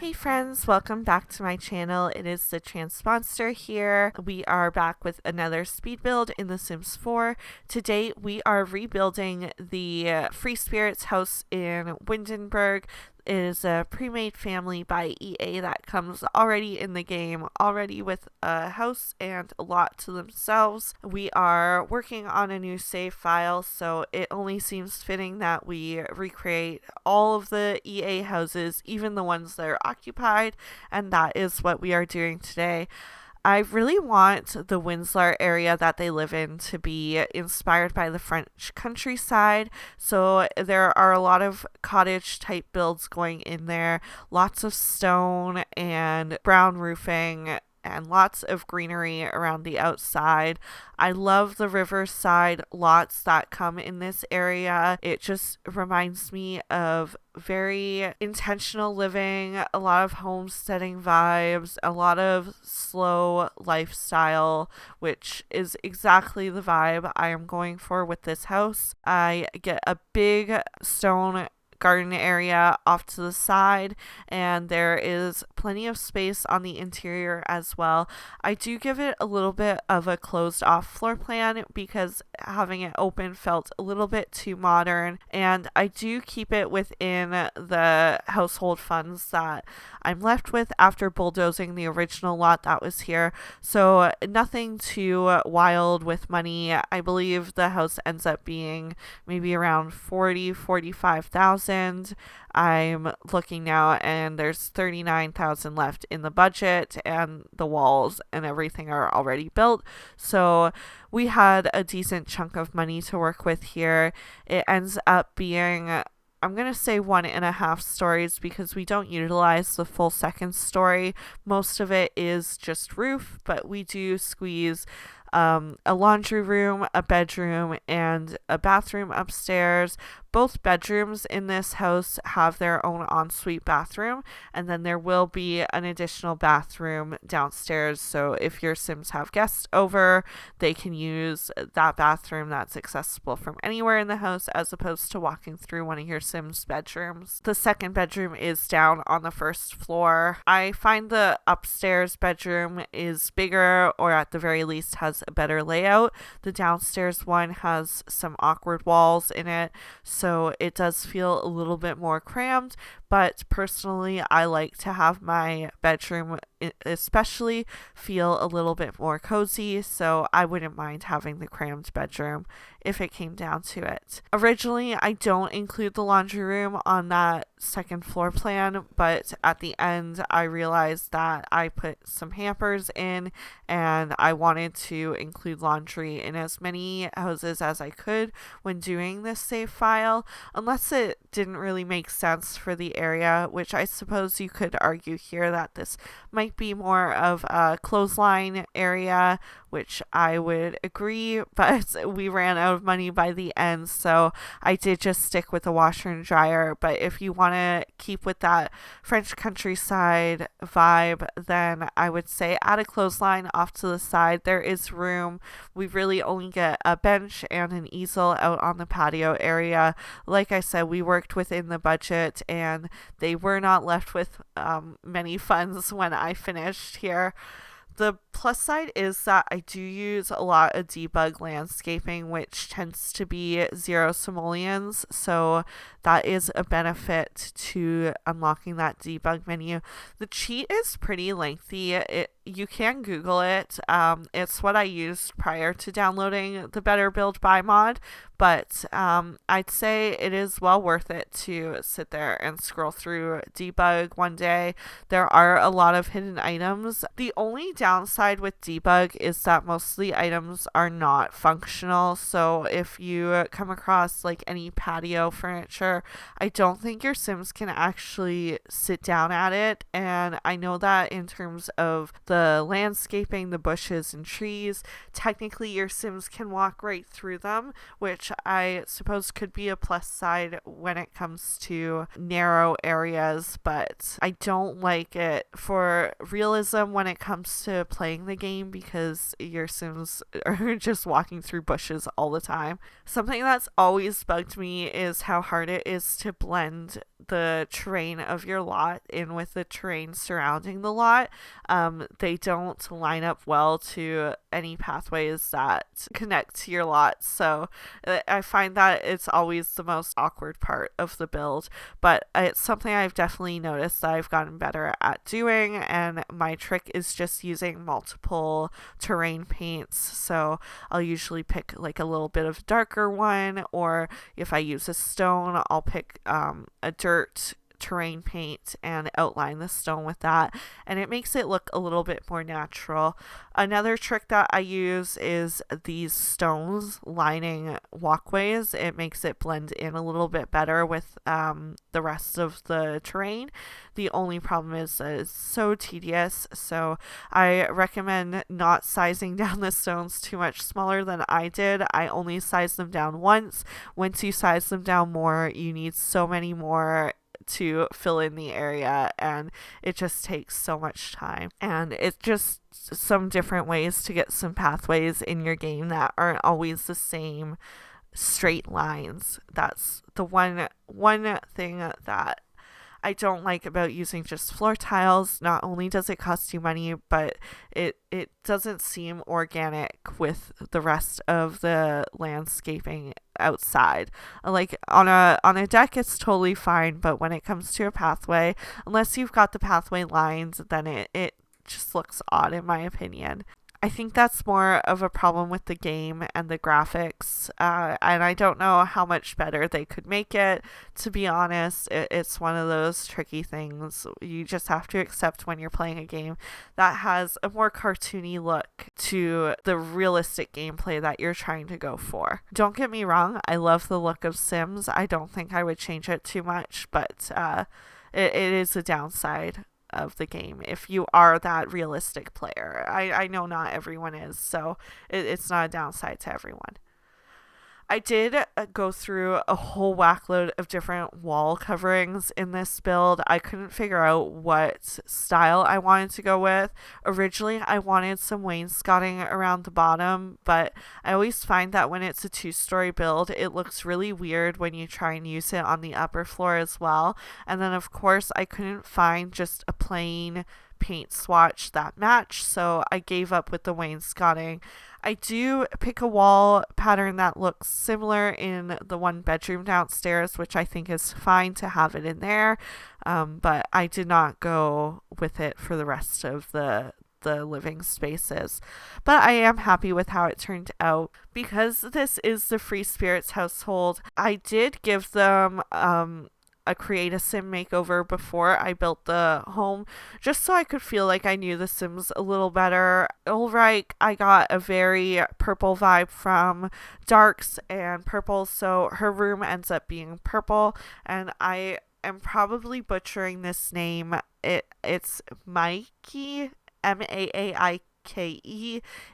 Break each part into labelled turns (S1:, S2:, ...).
S1: Hey friends, welcome back to my channel. It is TheTranspondster here. We are back with another speed build in The Sims 4. Today we are rebuilding the Free Spirits house in Windenburg. It is a pre-made family by EA that comes already in the game, already with a house and a lot to themselves. We are working on a new save file, so it only seems fitting that we recreate all of the EA houses, even the ones that are occupied, and that is what we are doing today. I really want the Windsor area that they live in to be inspired by the French countryside. So there are a lot of cottage type builds going in there, lots of stone and brown roofing, and lots of greenery around the outside. I love the riverside lots that come in this area. It just reminds me of very intentional living, a lot of homesteading vibes, a lot of slow lifestyle, which is exactly the vibe I am going for with this house. I get a big stone garden area off to the side, and there is plenty of space on the interior as well. I do give it a little bit of a closed off floor plan because having it open felt a little bit too modern, and I do keep it within the household funds that I'm left with after bulldozing the original lot that was here, so nothing too wild with money. I believe the house ends up being maybe around 45,000. I'm looking now and there's 39,000 left in the budget, and the walls and everything are already built, so we had a decent chunk of money to work with here. It ends up being, I'm going to say 1.5 stories because we don't utilize the full second story. Most of it is just roof, but we do squeeze a laundry room, a bedroom, and a bathroom upstairs. Both bedrooms in this house have their own ensuite bathroom, and then there will be an additional bathroom downstairs, so if your Sims have guests over, they can use that bathroom that's accessible from anywhere in the house as opposed to walking through one of your Sims' bedrooms. The second bedroom is down on the first floor. I find the upstairs bedroom is bigger, or at the very least has a better layout. The downstairs one has some awkward walls in it, so it does feel a little bit more crammed, but personally I like to have my bedroom especially feel a little bit more cozy, so I wouldn't mind having the crammed bedroom if it came down to it. Originally, I don't include the laundry room on that second floor plan, but at the end I realized that I put some hampers in and I wanted to include laundry in as many houses as I could when doing this save file, unless it didn't really make sense for the area, which I suppose you could argue here that this might be more of a clothesline area, which I would agree, but we ran out of money by the end, so I did just stick with the washer and dryer. But if you want to keep with that French countryside vibe, then I would say add a clothesline off to the side. There is room. We really only get a bench and an easel out on the patio area. Like I said, we worked within the budget and they were not left with many funds when I finished here. The plus side is that I do use a lot of debug landscaping, which tends to be zero simoleons, so that is a benefit to unlocking that debug menu. The cheat is pretty lengthy. You can Google it. It's what I used prior to downloading the Better Build By mod, but I'd say it is well worth it to sit there and scroll through debug one day. There are a lot of hidden items. The only downside with debug is that most of the items are not functional, so if you come across like any patio furniture, I don't think your Sims can actually sit down at it, and I know that in terms of the landscaping, the bushes and trees, technically your Sims can walk right through them, which which I suppose could be a plus side when it comes to narrow areas, but I don't like it for realism when it comes to playing the game because your Sims are just walking through bushes all the time. Something that's always bugged me is how hard it is to blend the terrain of your lot in with the terrain surrounding the lot. They don't line up well to any pathways that connect to your lot, so I find that it's always the most awkward part of the build, but it's something I've definitely noticed that I've gotten better at doing, and my trick is just using multiple terrain paints. So I'll usually pick like a little bit of darker one, or if I use a stone, I'll pick a dirt terrain paint and outline the stone with that, and it makes it look a little bit more natural. Another trick that I use is these stones lining walkways. It makes it blend in a little bit better with the rest of the terrain. The only problem is that it's so tedious, so I recommend not sizing down the stones too much smaller than I did. I only sized them down once. Once you size them down more, you need so many more to fill in the area, and it just takes so much time, and it's just some different ways to get some pathways in your game that aren't always the same straight lines. That's the one thing that I don't like about using just floor tiles. Not only does it cost you money, but it doesn't seem organic with the rest of the landscaping outside. Like on a deck it's totally fine, but when it comes to a pathway, unless you've got the pathway lines, then it just looks odd in my opinion. I think that's more of a problem with the game and the graphics, and I don't know how much better they could make it. To be honest, it's one of those tricky things. You just have to accept when you're playing a game that has a more cartoony look to the realistic gameplay that you're trying to go for. Don't get me wrong, I love the look of Sims. I don't think I would change it too much, but it is a downside of the game if you are that realistic player. I know not everyone is, so it's not a downside to everyone. I did go through a whole whackload of different wall coverings in this build. I couldn't figure out what style I wanted to go with. Originally, I wanted some wainscoting around the bottom, but I always find that when it's a 2-story build, it looks really weird when you try and use it on the upper floor as well. And then, of course, I couldn't find just a plain paint swatch that matched, so I gave up with the wainscoting. I do pick a wall pattern that looks similar in the one bedroom downstairs, which I think is fine to have it in there, but I did not go with it for the rest of the living spaces. But I am happy with how it turned out. Because this is the Free Spirits household, I did give them a create a sim makeover before I built the home, just so I could feel like I knew the Sims a little better. Ulrich, I got a very purple vibe from darks and purple, so her room ends up being purple, and I am probably butchering this name. It's Mikey, Maake.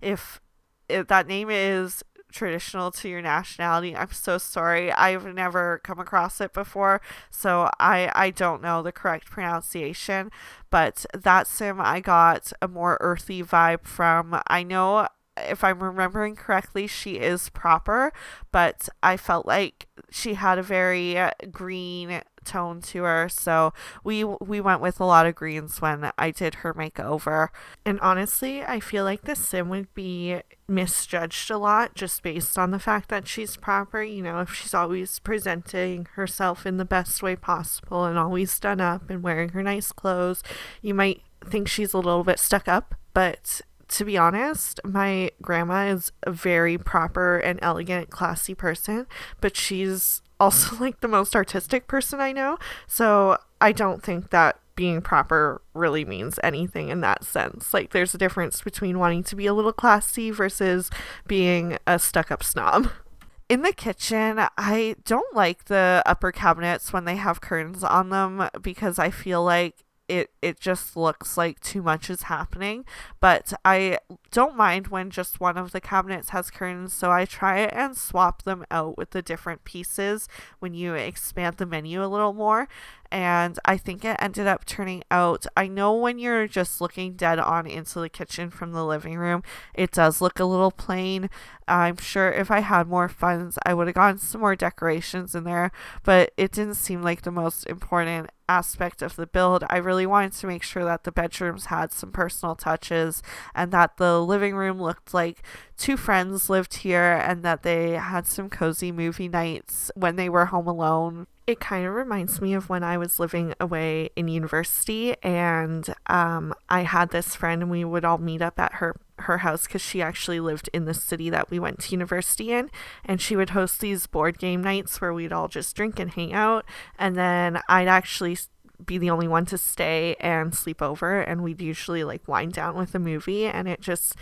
S1: If that name is traditional to your nationality, I'm so sorry. I've never come across it before, so I don't know the correct pronunciation, but that sim I got a more earthy vibe from. I know, if I'm remembering correctly, she is proper, but I felt like she had a very green tone to her, so we went with a lot of greens when I did her makeover. And honestly, I feel like the sim would be misjudged a lot just based on the fact that she's proper. You know, if she's always presenting herself in the best way possible and always done up and wearing her nice clothes, you might think she's a little bit stuck up. But to be honest, my grandma is a very proper and elegant, classy person, but she's also like the most artistic person I know, so I don't think that being proper really means anything in that sense. Like, there's a difference between wanting to be a little classy versus being a stuck-up snob. In the kitchen, I don't like the upper cabinets when they have curtains on them, because I feel like it just looks like too much is happening. But I don't mind when just one of the cabinets has curtains, so I try and swap them out with the different pieces when you expand the menu a little more. And I think it ended up turning out, I know when you're just looking dead on into the kitchen from the living room, it does look a little plain. I'm sure if I had more funds, I would have gotten some more decorations in there, but it didn't seem like the most important aspect of the build. I really wanted to make sure that the bedrooms had some personal touches and that the living room looked like two friends lived here and that they had some cozy movie nights when they were home alone. It kind of reminds me of when I was living away in university, and I had this friend and we would all meet up at her house because she actually lived in the city that we went to university in, and she would host these board game nights where we'd all just drink and hang out, and then I'd actually be the only one to stay and sleep over, and we'd usually like wind down with a movie, and it just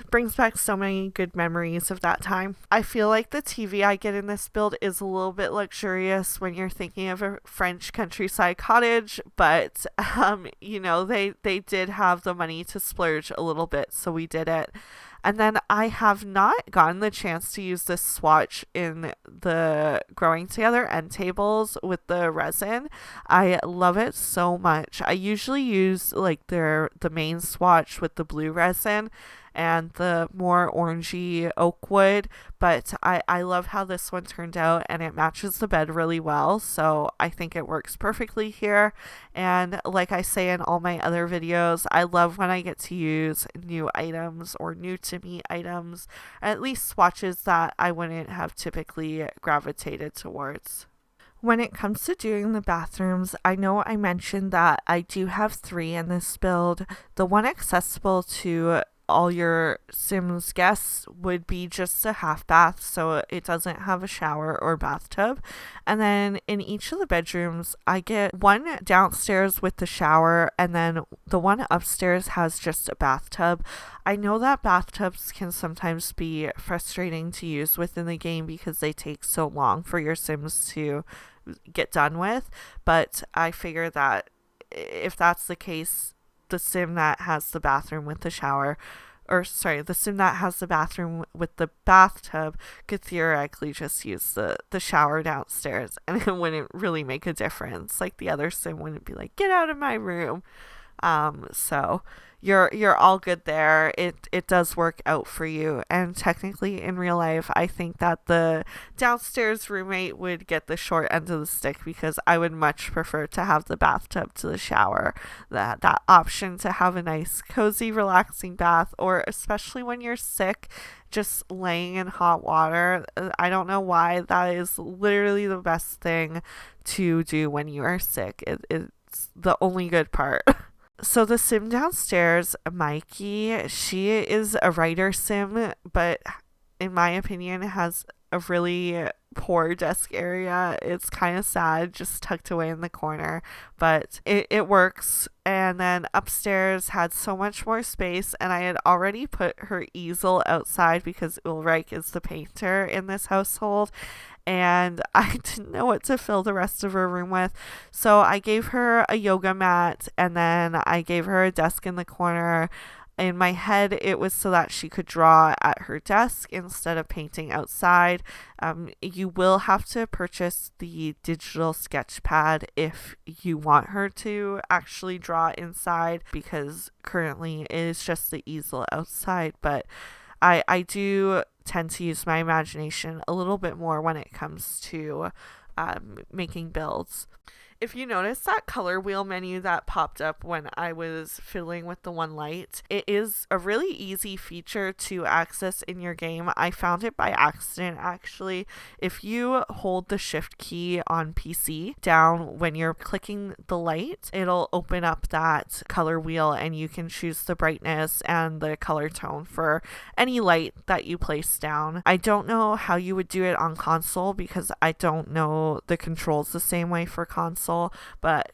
S1: brings back so many good memories of that time. I feel like the TV I get in this build is a little bit luxurious when you're thinking of a French countryside cottage, but you know, they did have the money to splurge a little bit, so we did it. And then I have not gotten the chance to use this swatch in the growing together end tables with the resin. I love it so much. I usually use like the main swatch with the blue resin and the more orangey oak wood, but I love how this one turned out, and it matches the bed really well, so I think it works perfectly here. And like I say in all my other videos, I love when I get to use new items or new to me items, at least swatches that I wouldn't have typically gravitated towards. When it comes to doing the bathrooms, I know I mentioned that I do have 3 in this build. The one accessible to all your Sims guests would be just a half bath, so it doesn't have a shower or bathtub. And then in each of the bedrooms, I get one downstairs with the shower, and then the one upstairs has just a bathtub. I know that bathtubs can sometimes be frustrating to use within the game because they take so long for your Sims to get done with, but I figure that if that's the case, the sim that has the bathroom with the shower, or sorry, the sim that has the bathroom with the bathtub could theoretically just use the shower downstairs, and it wouldn't really make a difference. Like the other sim wouldn't be like, get out of my room. So you're all good there. It does work out for you, and technically in real life I think that the downstairs roommate would get the short end of the stick because I would much prefer to have the bathtub to the shower, that option to have a nice cozy relaxing bath, or especially when you're sick, just laying in hot water. I don't know why, that is literally the best thing to do when you are sick. It's the only good part. So the sim downstairs, Mikey, she is a writer sim, but in my opinion has a really poor desk area. It's kind of sad, just tucked away in the corner, but it works. And then upstairs had so much more space, and I had already put her easel outside because Ulrich is the painter in this household, and I didn't know what to fill the rest of her room with. So I gave her a yoga mat, and then I gave her a desk in the corner. In my head, it was so that she could draw at her desk instead of painting outside. You will have to purchase the digital sketch pad if you want her to actually draw inside, because currently it is just the easel outside. But I do tend to use my imagination a little bit more when it comes to making builds. If you notice that color wheel menu that popped up when I was fiddling with the one light, it is a really easy feature to access in your game. I found it by accident, actually. If you hold the shift key on PC down when you're clicking the light, it'll open up that color wheel, and you can choose the brightness and the color tone for any light that you place down. I don't know how you would do it on console because I don't know the controls the same way for console. puzzle, but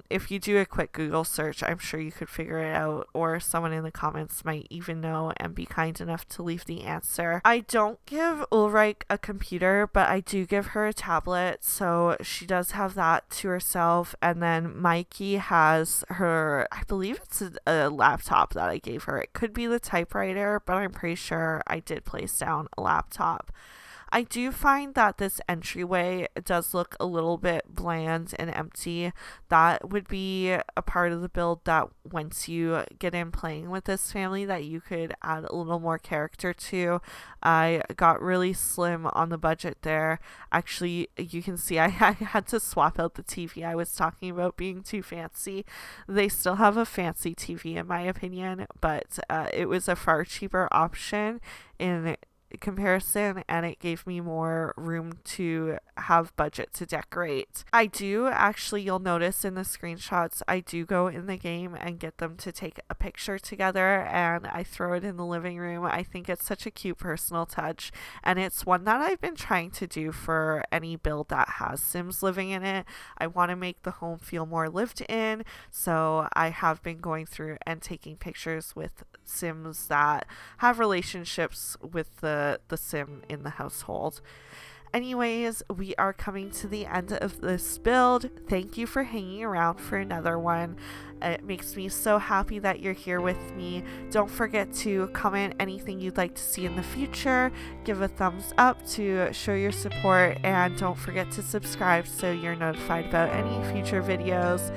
S1: if you do a quick Google search, I'm sure you could figure it out, or someone in the comments might even know and be kind enough to leave the answer. I don't give Ulrich a computer, but I do give her a tablet, so she does have that to herself. And then Mikey has her, I believe it's a laptop that I gave her. It could be the typewriter, but I'm pretty sure I did place down a laptop. I do find that this entryway does look a little bit bland and empty. That would be a part of the build that once you get in playing with this family that you could add a little more character to. I got really slim on the budget there. Actually, you can see I had to swap out the TV I was talking about being too fancy. They still have a fancy TV in my opinion, but it was a far cheaper option in comparison, and it gave me more room to have budget to decorate. I do actually, you'll notice in the screenshots, I do go in the game and get them to take a picture together, and I throw it in the living room. I think it's such a cute personal touch, and it's one that I've been trying to do for any build that has Sims living in it. I want to make the home feel more lived in, so I have been going through and taking pictures with Sims that have relationships with the Sim in the household. Anyways, we are coming to the end of this build. Thank you for hanging around for another one. It makes me so happy that you're here with me. Don't forget to comment anything you'd like to see in the future. Give a thumbs up to show your support, and don't forget to subscribe so you're notified about any future videos.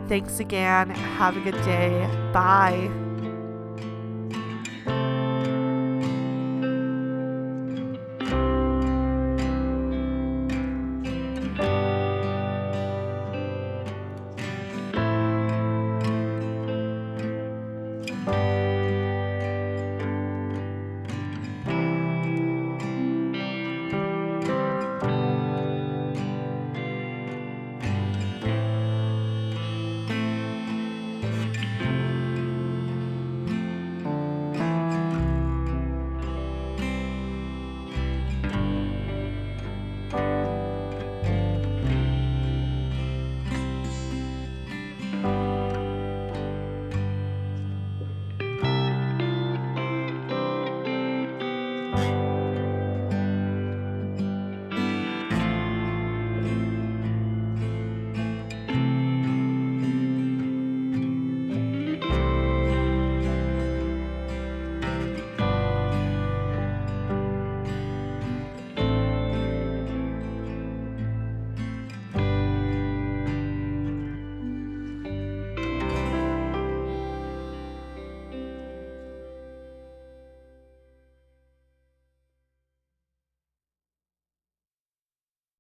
S1: Thanks again. Have a good day. Bye.